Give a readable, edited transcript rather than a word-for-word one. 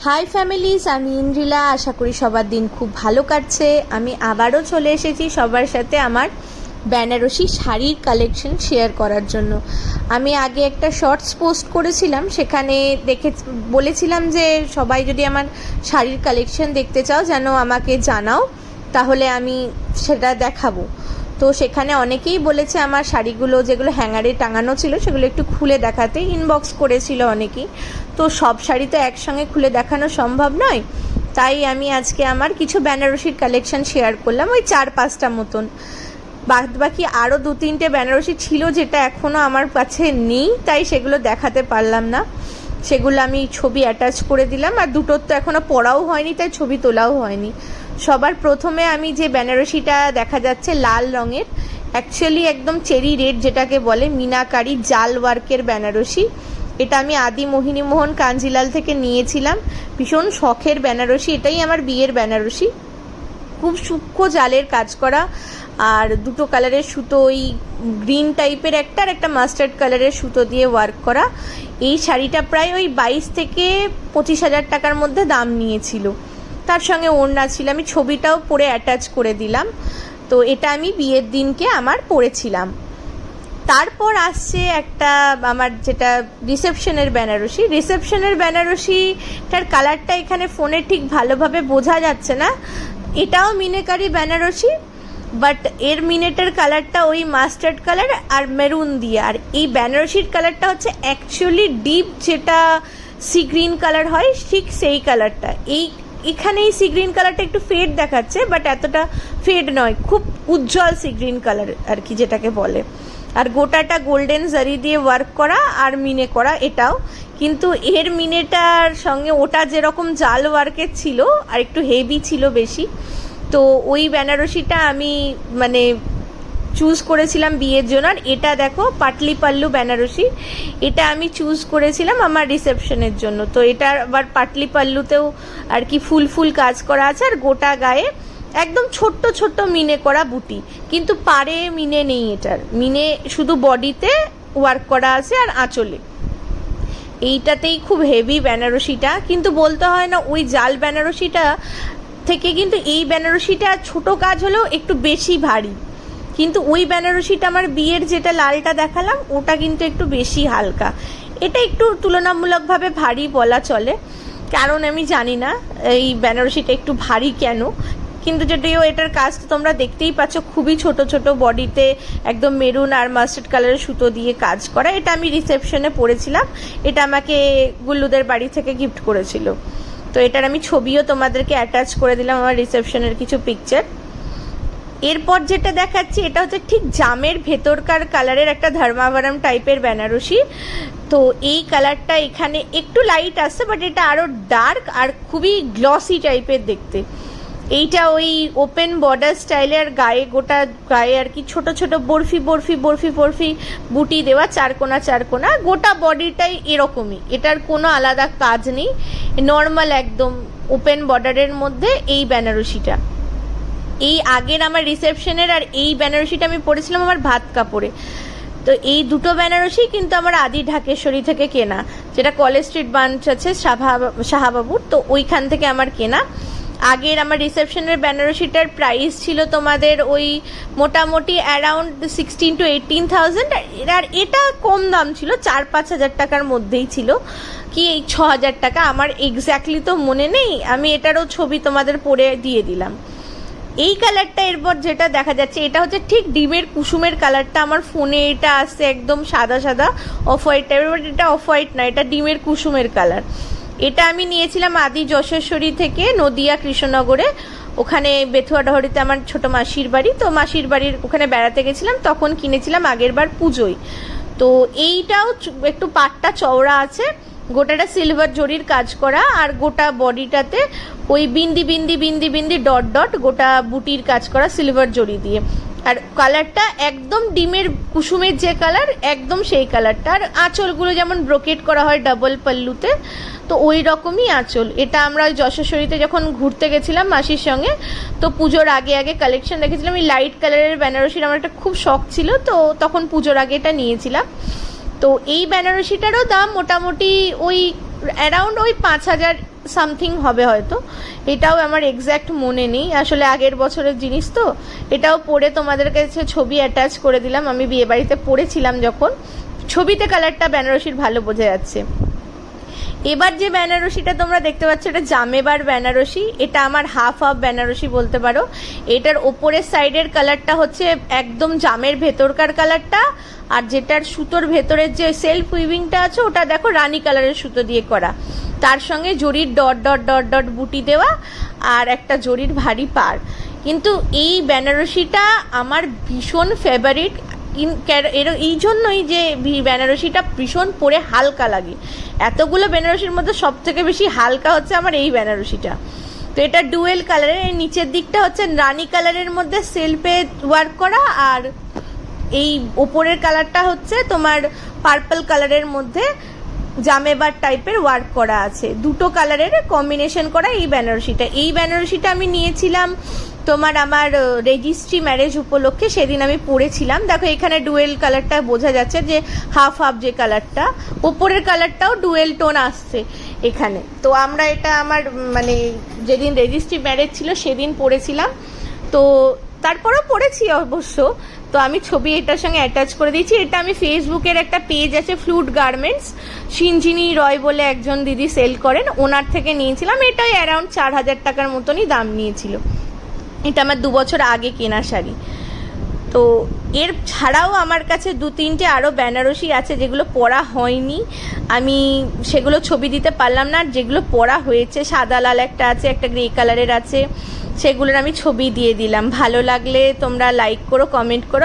High families, আমি ইন্দ্রিলা। আশা করি সবার দিন খুব ভালো কাটছে। আমি আবারও চলে এসেছি সবার সাথে আমার বেনারসি শাড়ির কালেকশন শেয়ার করার জন্য। আমি আগে একটা শর্টস পোস্ট করেছিলাম, সেখানে বলেছিলাম যে সবাই যদি আমার শাড়ির কালেকশন দেখতে চাও যেন আমাকে জানাও, তাহলে আমি সেটা দেখাবো। তো সেখানে অনেকেই বলেছে আমার শাড়িগুলো যেগুলো হ্যাঙ্গারে টাঙানো ছিল সেগুলো একটু খুলে দেখাতে, ইনবক্স করেছিল অনেকেই। তো সব শাড়ি তো একসঙ্গে খুলে দেখানো সম্ভব নয়, তাই আমি আজকে আমার কিছু বেনারসির কালেকশন শেয়ার করলাম, ওই 4-5টা মতন। বাকি আরও 2-3টে বেনারসি ছিল যেটা এখনও আমার কাছে নেই, তাই সেগুলো দেখাতে পারলাম না। সেগুলো আমি ছবি অ্যাটাচ করে দিলাম, আর দুটোর তো এখনও পরাও হয়নি, তাই ছবি তোলাও হয়নি। সবার প্রথমে আমি যে বেনারসিটা দেখা যাচ্ছে লাল রঙের, অ্যাকচুয়ালি একদম চেরি রেড যেটাকে বলে, মিনাকারি জাল ওয়ার্কের বেনারসি। এটা আমি আদি মোহিনীমোহন কাঞ্জিলাল থেকে নিয়েছিলাম। ভীষণ শখের বেনারসি, এটাই আমার বিয়ের বেনারসি। খুব সূক্ষ্ম জালের কাজ করা, আর দুটো কালারের সুতো, ওই গ্রিন টাইপের একটা আর একটা মাস্টার্ড কালারের সুতো দিয়ে ওয়ার্ক করা। এই শাড়িটা প্রায় ওই 22 থেকে 25,000 টাকার মধ্যে দাম নিয়েছিল। তার সঙ্গে ওড়না ছিল, আমি ছবিটাও পরে অ্যাটাচ করে দিলাম। তো এটা আমি বিয়ের দিনকে আমার পরেছিলাম। তারপর আসছে একটা আমার যেটা রিসেপশনের বেনারসিটার কালারটা এখানে ফোনে ঠিক ভালোভাবে বোঝা যাচ্ছে না। এটাও মিনাকারি বেনারসি, বাট এর মিনেটের কালারটা ওই মাস্টার্ড কালার আর মেরুন দিয়ে, আর এই বেনারসির কালারটা হচ্ছে অ্যাকচুয়ালি ডিপ, যেটা সি গ্রিন কালার হয় ঠিক সেই কালারটা। এখানে এই সি গ্রিন কালারটা একটু ফেড দেখাচ্ছে, বাট এতটা ফেড নয়, খুব উজ্জ্বল সি গ্রিন কালার আর কি যেটাকে বলে। আর গোটাটা গোল্ডেন জারি দিয়ে ওয়ার্ক করা আর মিনে করা এটাও, কিন্তু এর মিনেটার সঙ্গে ওটা যেরকম জাল ওয়ার্কের ছিল আর একটু হেভি ছিল বেশি। তো ওই বেনারসিটা আমি চুজ করেছিলাম বিয়ের জন্য। আর এটা দেখো পাটলি পাল্লু বেনারসি, এটা আমি চুজ করেছিলাম আমার রিসেপশনের জন্য। তো এটা আবার পাটলি পাল্লুতেও আর কি ফুল ফুল কাজ করা আছে, আর গোটা গায়ে একদম ছোট্ট ছোট্ট মিনে করা বুটি, কিন্তু পাড়ে মিনে নেই, এটার মিনে শুধু বডিতে ওয়ার্ক করা আছে আর আঁচলে। এইটাতেই খুব হেভি বেনারসিটা, কিন্তু বলতে হয় না ওই জাল বেনারসিটা থেকে কিন্তু এই বেনারসিটা ছোট কাজ হলেও একটু বেশি ভারী। কিন্তু ওই বেনারসিটা আমার বিয়ের যেটা লালটা দেখালাম ওটা কিন্তু একটু বেশি হালকা, এটা একটু তুলনামূলকভাবে ভারী বলা চলে। কারণ আমি জানি না এই বেনারসিটা একটু ভারী কেন, কিন্তু যদিও এটার কাজ তো তোমরা দেখতেই পাচ্ছ, খুবই ছোট ছোট বডিতে একদম মেরুন আর মাস্টার্ড কালারের সুতো দিয়ে কাজ করা। এটা আমি রিসেপশনে পরেছিলাম, এটা আমাকে গুল্লুদের বাড়ি থেকে গিফট করেছিল। তো এটার আমি ছবিও তোমাদেরকে অ্যাটাচ করে দিলাম, আমার রিসেপশনের কিছু পিকচার। এরপর যেটা দেখাচ্ছি এটা হচ্ছে ঠিক জামের ভেতরকার কালারের একটা ধর্মাবরম টাইপের বেনারসি। তো এই কালারটা এখানে একটু লাইট আসছে, বাট এটা আরও ডার্ক আর খুবই গ্লসি টাইপের দেখতে। এইটা ওই ওপেন বর্ডার স্টাইলের গায়ে, গোটা গায়ে আর কি ছোট ছোট বরফি বরফি বরফি বরফি বুটি দেওয়া, চারকোনা চারকোনা, গোটা বডিটাই এরকমই, এটার কোনো আলাদা কাজ নেই, নর্মাল একদম ওপেন বর্ডারের মধ্যে এই বেনারসিটা। এই আগের আমার রিসেপশনের আর এই বেনারসিটা আমি পরেছিলাম আমার ভাত কাপড়ে। তো এই দুটো বেনারসি কিন্তু আমার আদি ঢাকেশ্বরী থেকে কেনা, যেটা কলেজ স্ট্রিট ব্রাঞ্চ আছে শাহাবাবুর, তো ওইখান থেকে আমার কেনা। আগের আমার রিসেপশনের বেনারসিটার প্রাইস ছিল তোমাদের ওই মোটামুটি অ্যারাউন্ড 16 to 18,000, আর এটা কম দাম ছিল, 4-5 হাজার টাকার মধ্যেই ছিল, কি এই 6,000 টাকা আমার এক্স্যাক্টলি তো মনে নেই। আমি এটারও ছবি তোমাদের পরে দিয়ে দিলাম। এই কালারটা এরপর যেটা দেখা যাচ্ছে এটা হচ্ছে ঠিক ডিমের কুসুমের কালারটা, আমার ফোনে এটা আসছে একদম সাদা সাদা অফ হোয়াইট টাইপের, বাট এটা অফ হোয়াইট না, এটা ডিমের কুসুমের কালার। এটা আমি নিয়েছিলাম আদি যশস্বরী থেকে, নদিয়া কৃষ্ণনগরে, ওখানে বেথুয়াডহরিতে আমার ছোট মাসির বাড়ি। তো মাসির বাড়ির ওখানে বেড়াতে গেছিলাম, তখন কিনেছিলাম আগের বার পুজোয়। তো এইটাও একটু পাটটা চওড়া আছে, গোটাটা সিলভার জরির কাজ করা, আর গোটা বডিটাতে ওই বিন্দি বিন্দি বিন্দি বিন্দি ডট ডট গোটা বুটির কাজ করা সিলভার জরি দিয়ে। আর কালারটা একদম ডিমের কুসুমের যে কালার একদম সেই কালারটা। আর আঁচলগুলো যেমন ব্রোকেট করা হয় ডাবল পাল্লুতে, তো ওই রকমই আঁচল। এটা আমরা ওই যশস্বরীতে যখন ঘুরতে গেছিলাম মাসির সঙ্গে, তো পুজোর আগে আগে কালেকশন দেখেছিলাম, এই লাইট কালারের বেনারসির আমার একটা খুব শখ ছিল, তো তখন পুজোর আগে এটা নিয়েছিলাম। তো এই বেনারসিটারও দাম মোটামুটি ওই অ্যারাউন্ড ওই 5,000 সামথিং হবে হয়তো, এটাও আমার এক্স্যাক্ট মনে নেই, আসলে আগের বছরের জিনিস তো। এটাও পরে তোমাদের কাছে ছবি অ্যাটাচ করে দিলাম, আমি বিয়েবাড়িতে পরেছিলাম যখন, ছবিতে কালারটা বেনারসির ভালো বোঝা যাচ্ছে। এবার যে বেনারসিটা তোমরা দেখতে পাচ্ছ এটা জামেবার বেনারসি, এটা আমার হাফ বেনারসি বলতে পারো। এটার ওপরের সাইডের কালারটা হচ্ছে একদম জামের ভেতরকার কালারটা, আর যেটার সুতোর ভেতরের যে সেলফ উইভিংটা আছে ওটা দেখো রানী কালারের সুতো দিয়ে করা, তার সঙ্গে জরির ডট ডট ডট ডট বুটি দেওয়া আর একটা জরির ভারী পাড়। কিন্তু এই বেনারসিটা আমার ভীষণ ফেভারিট, এই জন্যই যে বেনারসিটা ভীষণ পরে হালকা লাগে। এতগুলো বেনারসির মধ্যে সব থেকে বেশি হালকা হচ্ছে আমার এই বেনারসিটা। তো এটা ডুয়েল কালারের, এর নিচের দিকটা হচ্ছে রানী কালারের মধ্যে সেলফে ওয়ার্ক করা, আর এই ওপরের কালারটা হচ্ছে তোমার পার্পল কালারের মধ্যে জামেবার টাইপের ওয়ার্ক করা আছে। দুটো কালারের কম্বিনেশন করা এই বেনারসিটা। এই বেনারসিটা আমি নিয়েছিলাম তোমার আমার রেজিস্ট্রি ম্যারেজ উপলক্ষে, সেদিন আমি পরেছিলাম। দেখো এখানে ডুয়েল কালারটা বোঝা যাচ্ছে, যে হাফ হাফ যে কালারটা, ওপরের কালারটাও ডুয়েল টোন আসছে এখানে। তো আমরা এটা আমার মানে যেদিন রেজিস্ট্রি ম্যারেজ ছিল সেদিন পরেছিলাম, তো তারপরেও পরেছি অবশ্য। তো আমি ছবি এটার সঙ্গে অ্যাটাচ করে দিয়েছি। এটা আমি ফেসবুকের একটা পেজ আছে ফ্লুট গার্মেন্টস, সিঞ্জিনী রয় বলে একজন দিদি সেল করেন, ওনার থেকে নিয়েছিলাম। এটাই অ্যারাউন্ড 4,000 টাকার মতনই দাম নিয়েছিল। এটা আমার 2 বছর আগে কেনা শাড়ি। তো এর ছাড়াও আমার কাছে 2-3টে আরও বেনারসি আছে যেগুলো পরা হয়নি, আমি সেগুলো ছবি দিতে পারলাম না। যেগুলো পরা হয়েছে, সাদা লাল একটা আছে, একটা গ্রে কালারের আছে, সেগুলোর আমি ছবি দিয়ে দিলাম। ভালো লাগলে তোমরা লাইক করো, কমেন্ট করো।